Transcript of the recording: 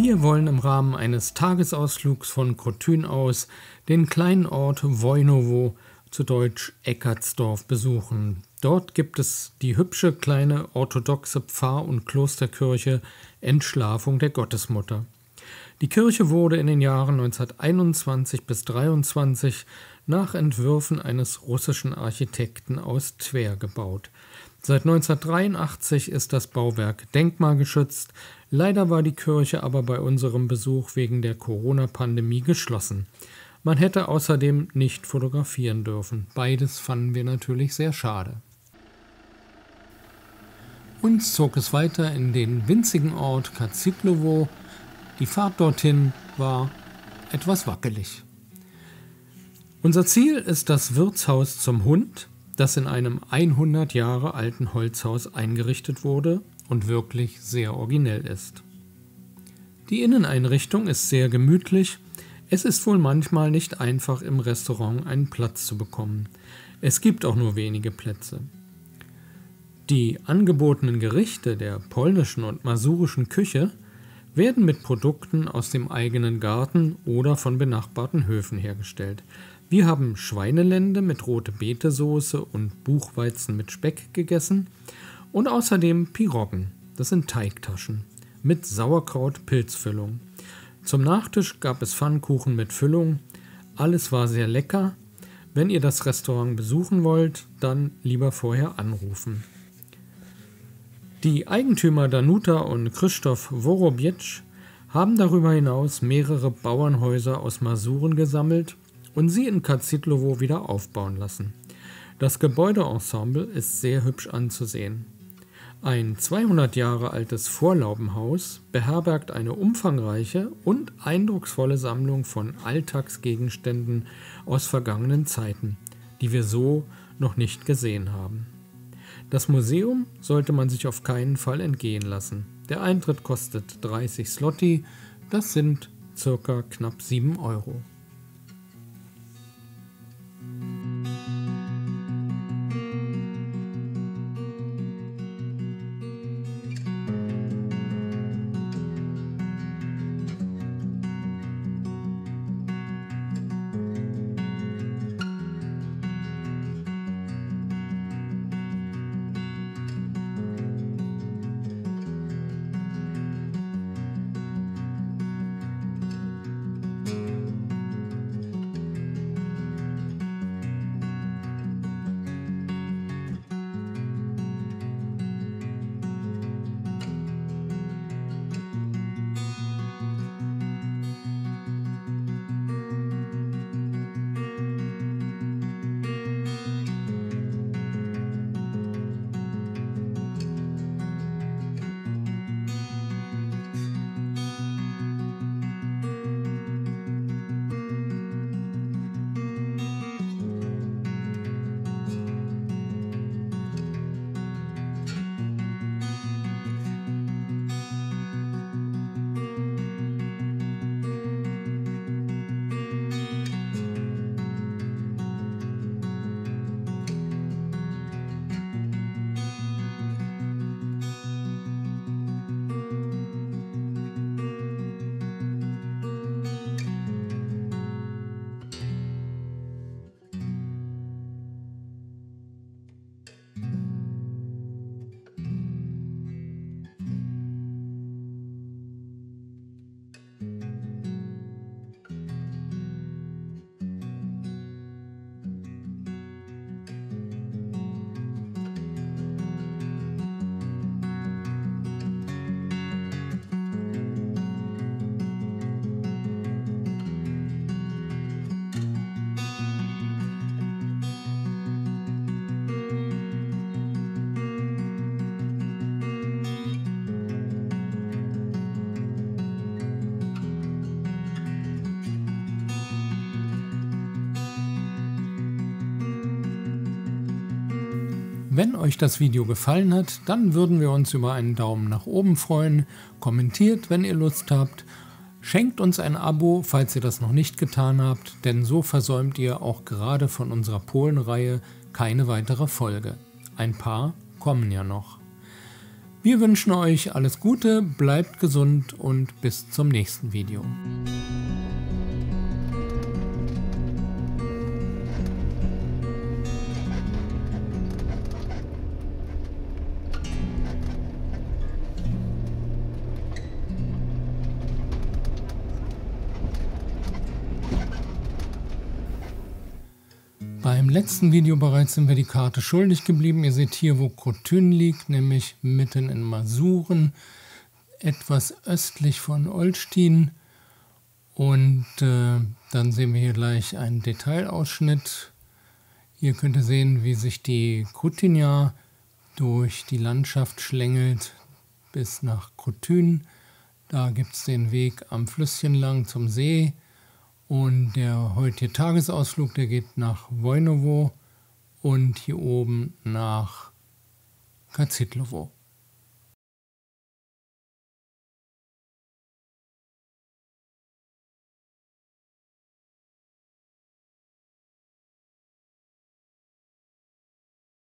Wir wollen im Rahmen eines Tagesausflugs von Krotyn aus den kleinen Ort Wojnowo, zu Deutsch Eckartsdorf, besuchen. Dort gibt es die hübsche kleine orthodoxe Pfarr- und Klosterkirche Entschlafung der Gottesmutter. Die Kirche wurde in den Jahren 1921 bis 1923 nach Entwürfen eines russischen Architekten aus Twer gebaut. Seit 1983 ist das Bauwerk denkmalgeschützt. Leider war die Kirche aber bei unserem Besuch wegen der Corona-Pandemie geschlossen. Man hätte außerdem nicht fotografieren dürfen. Beides fanden wir natürlich sehr schade. Uns zog es weiter in den winzigen Ort Kacitlowo. Die Fahrt dorthin war etwas wackelig. Unser Ziel ist das Wirtshaus zum Hund, das in einem 100 Jahre alten Holzhaus eingerichtet wurde und wirklich sehr originell ist. Die Inneneinrichtung ist sehr gemütlich. Es ist wohl manchmal nicht einfach, im Restaurant einen Platz zu bekommen. Es gibt auch nur wenige Plätze. Die angebotenen Gerichte der polnischen und masurischen Küche werden mit Produkten aus dem eigenen Garten oder von benachbarten Höfen hergestellt. Wir haben Schweinelende mit Rote-Beete-Soße und Buchweizen mit Speck gegessen und außerdem Piroggen, das sind Teigtaschen, mit Sauerkraut-Pilzfüllung. Zum Nachtisch gab es Pfannkuchen mit Füllung. Alles war sehr lecker. Wenn ihr das Restaurant besuchen wollt, dann lieber vorher anrufen. Die Eigentümer Danuta und Krzysztof Worobiec haben darüber hinaus mehrere Bauernhäuser aus Masuren gesammelt und sie in Kacitlowo wieder aufbauen lassen. Das Gebäudeensemble ist sehr hübsch anzusehen. Ein 200 Jahre altes Vorlaubenhaus beherbergt eine umfangreiche und eindrucksvolle Sammlung von Alltagsgegenständen aus vergangenen Zeiten, die wir so noch nicht gesehen haben. Das Museum sollte man sich auf keinen Fall entgehen lassen. Der Eintritt kostet 30 Zloty, das sind ca. knapp 7 Euro. Wenn euch das Video gefallen hat, dann würden wir uns über einen Daumen nach oben freuen. Kommentiert, wenn ihr Lust habt. Schenkt uns ein Abo, falls ihr das noch nicht getan habt, denn so versäumt ihr auch gerade von unserer Polen-Reihe keine weitere Folge. Ein paar kommen ja noch. Wir wünschen euch alles Gute, bleibt gesund und bis zum nächsten Video. Beim letzten Video bereits sind wir die Karte schuldig geblieben. Ihr seht hier, wo Khotyn liegt, nämlich mitten in Masuren, etwas östlich von Olsztyn. Und dann sehen wir hier gleich einen Detailausschnitt. Hier könnt ihr sehen, wie sich die Krutynja durch die Landschaft schlängelt bis nach Khotyn. Da gibt es den Weg am Flüsschen lang zum See. Und der heutige Tagesausflug, der geht nach Wojnowo und hier oben nach Kacitlowo.